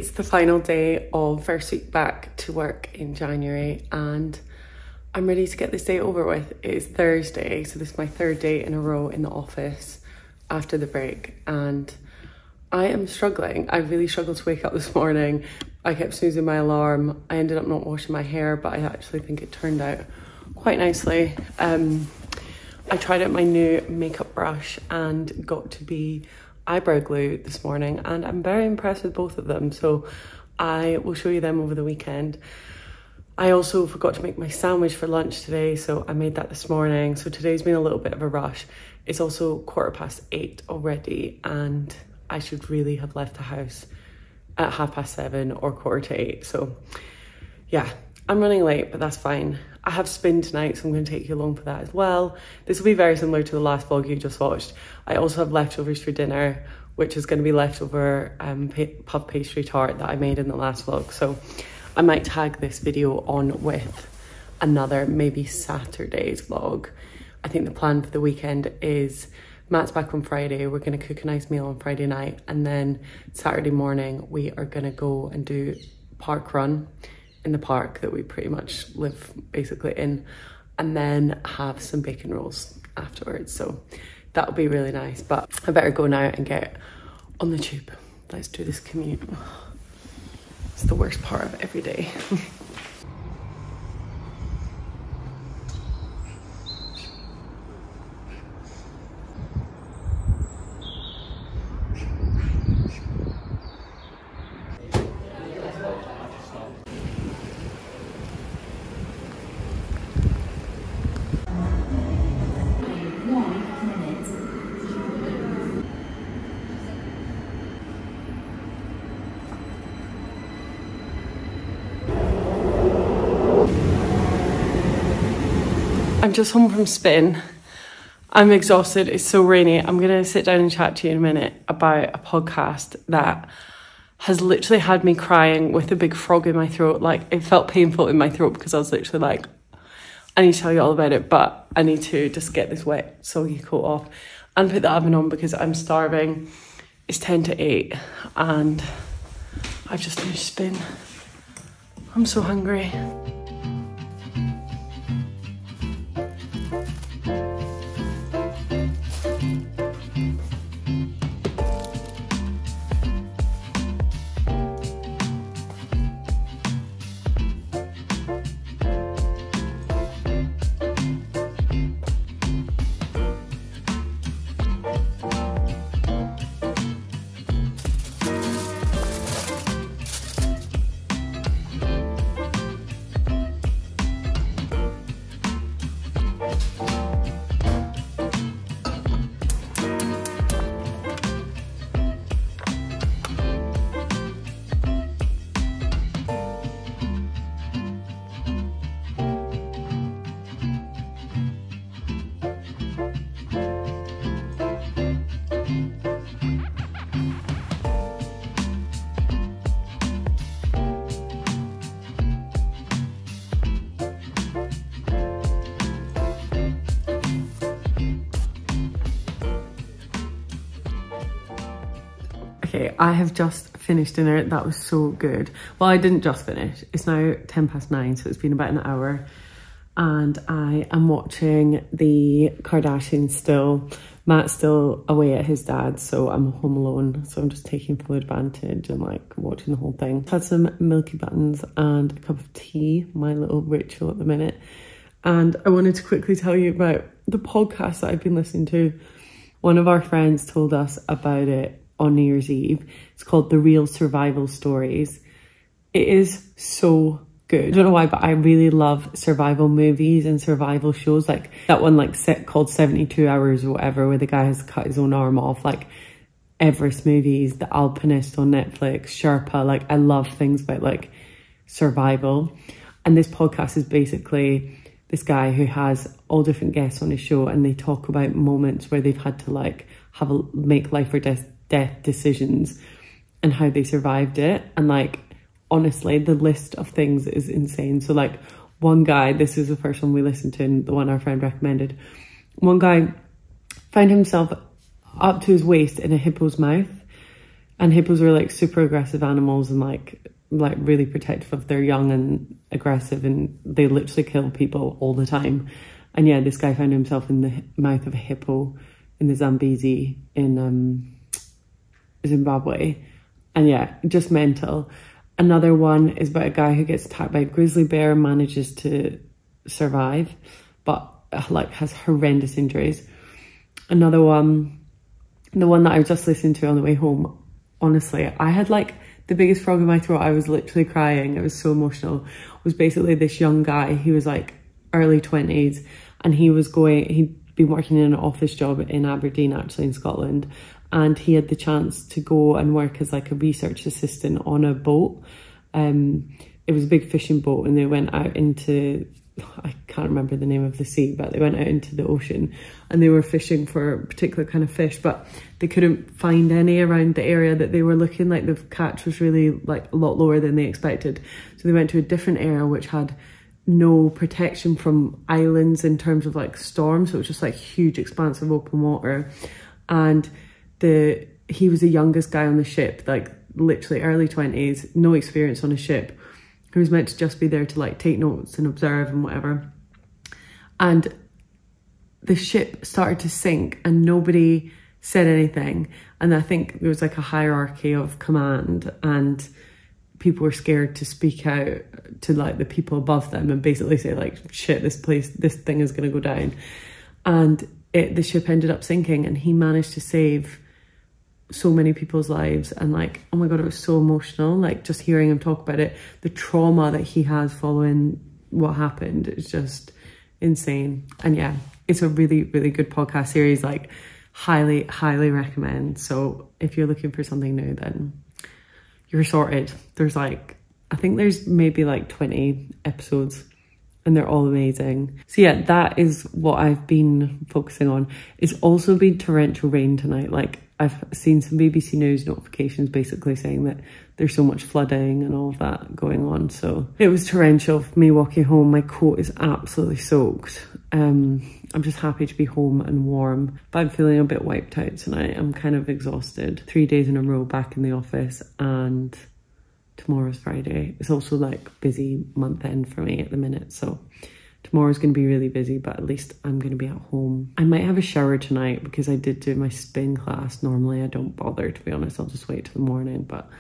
It's the final day of first week back to work in January and I'm ready to get this day over with. It's Thursday, so this is my third day in a row in the office after the break and I am struggling. I really struggled to wake up this morning. I kept snoozing my alarm. I ended up not washing my hair, but I actually think it turned out quite nicely. I tried out my new makeup brush and got to be eyebrow glue this morning and I'm very impressed with both of them, so I will show you them over the weekend. I also forgot to make my sandwich for lunch today, so I made that this morning. So today's been a little bit of a rush. It's also 8:15 already and I should really have left the house at 7:30 or 7:45. So yeah, I'm running late, but that's fine. I have spin tonight, so I'm going to take you along for that as well. This will be very similar to the last vlog you just watched. I also have leftovers for dinner, which is going to be leftover puff pastry tart that I made in the last vlog. So I might tag this video on with another maybe Saturday's vlog. I think the plan for the weekend is Matt's back on Friday. We're going to cook a nice meal on Friday night, and then Saturday morning we are going to go and do park run in the park that we pretty much live basically in, and then have some bacon rolls afterwards. So that'll be really nice, but I better go now and get on the tube. Let's do this commute. It's the worst part of every day. I'm just home from spin. I'm exhausted, it's so rainy. I'm gonna sit down and chat to you in a minute about a podcast that has literally had me crying with a big frog in my throat. Like, it felt painful in my throat because I was literally like, I need to tell you all about it, but I need to just get this wet soggy coat off and put the oven on because I'm starving. It's 7:50 and I've just finished spin. I'm so hungry. Okay, I have just finished dinner. That was so good. Well, I didn't just finish. It's now 9:10, so it's been about an hour. And I am watching the Kardashians still. Matt's still away at his dad's, so I'm home alone. So I'm just taking full advantage and like watching the whole thing. Had some Milky Buttons and a cup of tea, my little ritual at the minute. And I wanted to quickly tell you about the podcast that I've been listening to. One of our friends told us about it on New Year's Eve. It's called The Real Survival Stories. It is so good. I don't know why, but I really love survival movies and survival shows. Like that one called 72 Hours or whatever, where the guy has cut his own arm off. Like Everest movies, The Alpinist on Netflix, Sherpa. Like I love things about like survival. And this podcast is basically this guy who has all different guests on his show, and they talk about moments where they've had to like make life or death decisions and how they survived it. And like honestly, the list of things is insane. So like one guy, this is the first one we listened to and the one our friend recommended, one guy found himself up to his waist in a hippo's mouth, And hippos are like super aggressive animals and like really protective of their young and aggressive, and they literally kill people all the time. And yeah, this guy found himself in the mouth of a hippo in the Zambezi in Zimbabwe. And yeah, just mental. Another one is about a guy who gets attacked by a grizzly bear, manages to survive, but like has horrendous injuries. Another one, the one that I was just listening to on the way home, honestly, I had like the biggest frog in my throat. I was literally crying. It was so emotional. It was basically this young guy. He was like early 20s, and he'd been working in an office job in Aberdeen, actually in Scotland. And he had the chance to go and work as like a research assistant on a boat. It was a big fishing boat, and they went out into, I can't remember the name of the sea, but they went out into the ocean and they were fishing for a particular kind of fish, but they couldn't find any around the area that they were looking. Like the catch was really like a lot lower than they expected. So they went to a different area which had no protection from islands in terms of like storms. So it was just like huge expanse of open water. And he was the youngest guy on the ship, like literally early 20s, no experience on a ship, who was meant to just be there to like take notes and observe and whatever. And the ship started to sink and nobody said anything. And I think there was like a hierarchy of command, and people were scared to speak out to like the people above them and basically say like, shit, this thing is going to go down. And the ship ended up sinking, and he managed to save so many people's lives. And like, oh my God, it was so emotional. Like just hearing him talk about it, the trauma that he has following what happened is just insane. And yeah, it's a really, really good podcast series. Like highly, highly recommend. So if you're looking for something new, then you're sorted. There's like, I think there's maybe like 20 episodes, and they're all amazing. So yeah, that is what I've been focusing on. It's also been torrential rain tonight. Like I've seen some BBC News notifications basically saying that there's so much flooding and all of that going on. So it was torrential for me walking home. My coat is absolutely soaked. I'm just happy to be home and warm, but I'm feeling a bit wiped out tonight. I'm kind of exhausted. 3 days in a row back in the office, and tomorrow's Friday. It's also like busy month end for me at the minute. So tomorrow's going to be really busy, but at least I'm going to be at home. I might have a shower tonight because I did do my spin class. Normally I don't bother, to be honest. I'll just wait till the morning, but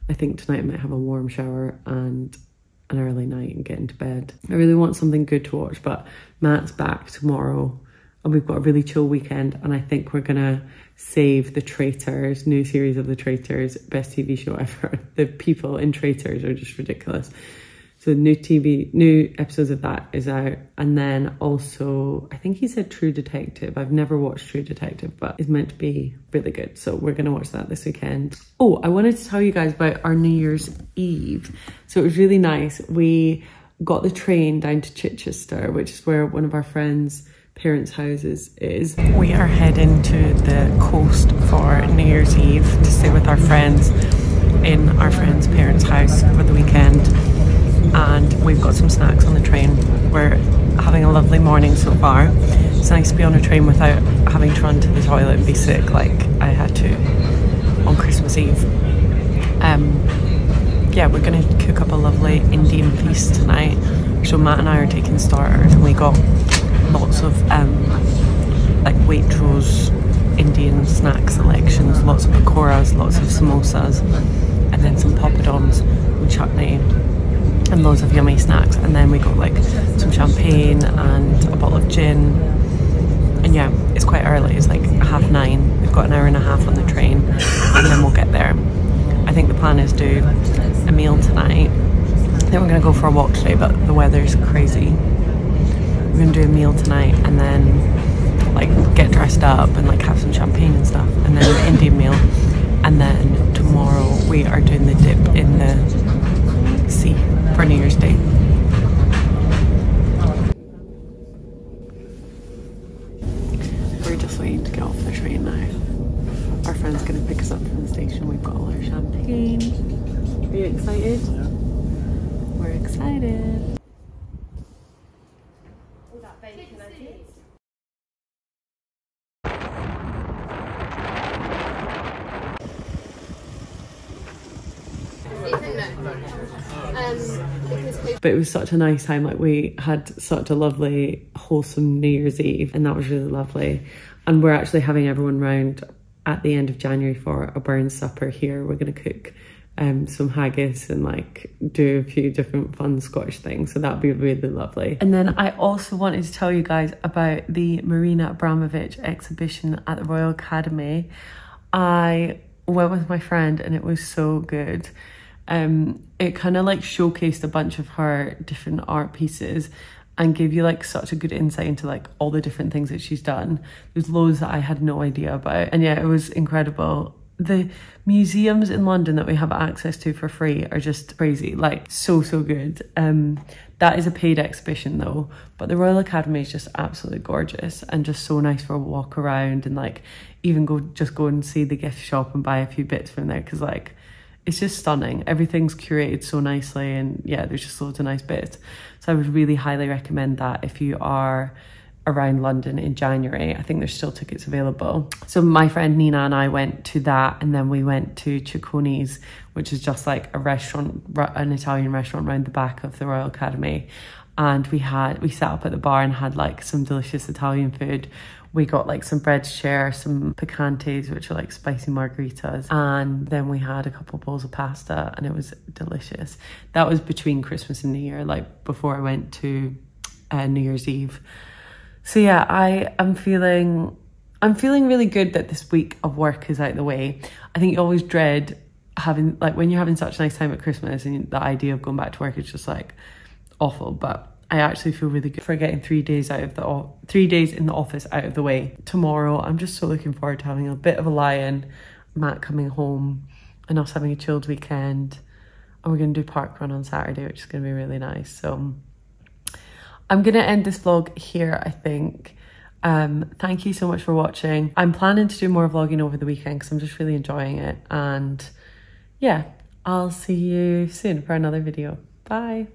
I think tonight I might have a warm shower and an early night and get into bed. I really want something good to watch, but Matt's back tomorrow and we've got a really chill weekend, and I think we're gonna save The Traitors, new series of The Traitors, best TV show ever. The people in Traitors are just ridiculous. So new episodes of that is out. And then also, I think he said True Detective. I've never watched True Detective, but it's meant to be really good. So we're going to watch that this weekend. Oh, I wanted to tell you guys about our New Year's Eve. So it was really nice. We got the train down to Chichester, which is where one of our friends' parents' houses is. We are heading to the coast for New Year's Eve to stay with our friends in our friend's parents' house for the weekend. And we've got some snacks on the train. We're having a lovely morning so far. It's nice to be on a train without having to run to the toilet and be sick like I had to on Christmas Eve. Yeah, we're gonna cook up a lovely Indian feast tonight. So Matt and I are taking starters, and we got lots of like Waitrose Indian snack selections, lots of pakoras, lots of samosas, and then some poppadoms with chutney and loads of yummy snacks. And then we got like some champagne and a bottle of gin. And yeah, it's quite early, it's like 9:30. We've got an hour and a half on the train, and then we'll get there. I think the plan is do a meal tonight. Then we're gonna go for a walk today, but the weather's crazy. We're gonna do a meal tonight and then like get dressed up and like have some champagne and stuff, and then an Indian meal. And then tomorrow we are doing the dip in the sea for New Year's Day. We're just waiting to get off the train now. Our friend's gonna pick us up from the station. We've got all our champagne. Are you excited? Yeah. We're excited. But it was such a nice time. Like, we had such a lovely, wholesome New Year's Eve, and that was really lovely. And we're actually having everyone round at the end of January for a Burns supper here. We're going to cook some haggis and like do a few different fun Scottish things, so that'll be really lovely. And then I also wanted to tell you guys about the Marina Abramovich exhibition at the Royal Academy. I went with my friend and it was so good. It kind of like showcased a bunch of her different art pieces and gave you like such a good insight into like all the different things that she's done. There's loads that I had no idea about, and yeah, it was incredible. The museums in London that we have access to for free are just crazy, like so good. That is a paid exhibition though, but the Royal Academy is just absolutely gorgeous and just so nice for a walk around, and like even go and see the gift shop and buy a few bits from there, because like it's just stunning. Everything's curated so nicely, and yeah, there's just loads of nice bits. So I would really highly recommend that if you are around London in January. I think there's still tickets available. So my friend Nina and I went to that, and then we went to Cicconi's, which is just like a restaurant, an Italian restaurant around the back of the Royal Academy. And we sat up at the bar and had like some delicious Italian food. We got like some bread to share, some picantes, which are like spicy margaritas. And then we had a couple bowls of pasta, and it was delicious. That was between Christmas and New Year, like before I went to New Year's Eve. So yeah, I'm feeling really good that this week of work is out of the way. I think you always dread having, like when you're having such a nice time at Christmas and the idea of going back to work is just like awful, but I actually feel really good for getting 3 days in the office out of the way. Tomorrow, I'm just so looking forward to having a bit of a lie-in, Matt coming home and us having a chilled weekend. And we're going to do park run on Saturday, which is going to be really nice. So I'm going to end this vlog here, I think. Thank you so much for watching. I'm planning to do more vlogging over the weekend because I'm just really enjoying it. And yeah, I'll see you soon for another video. Bye.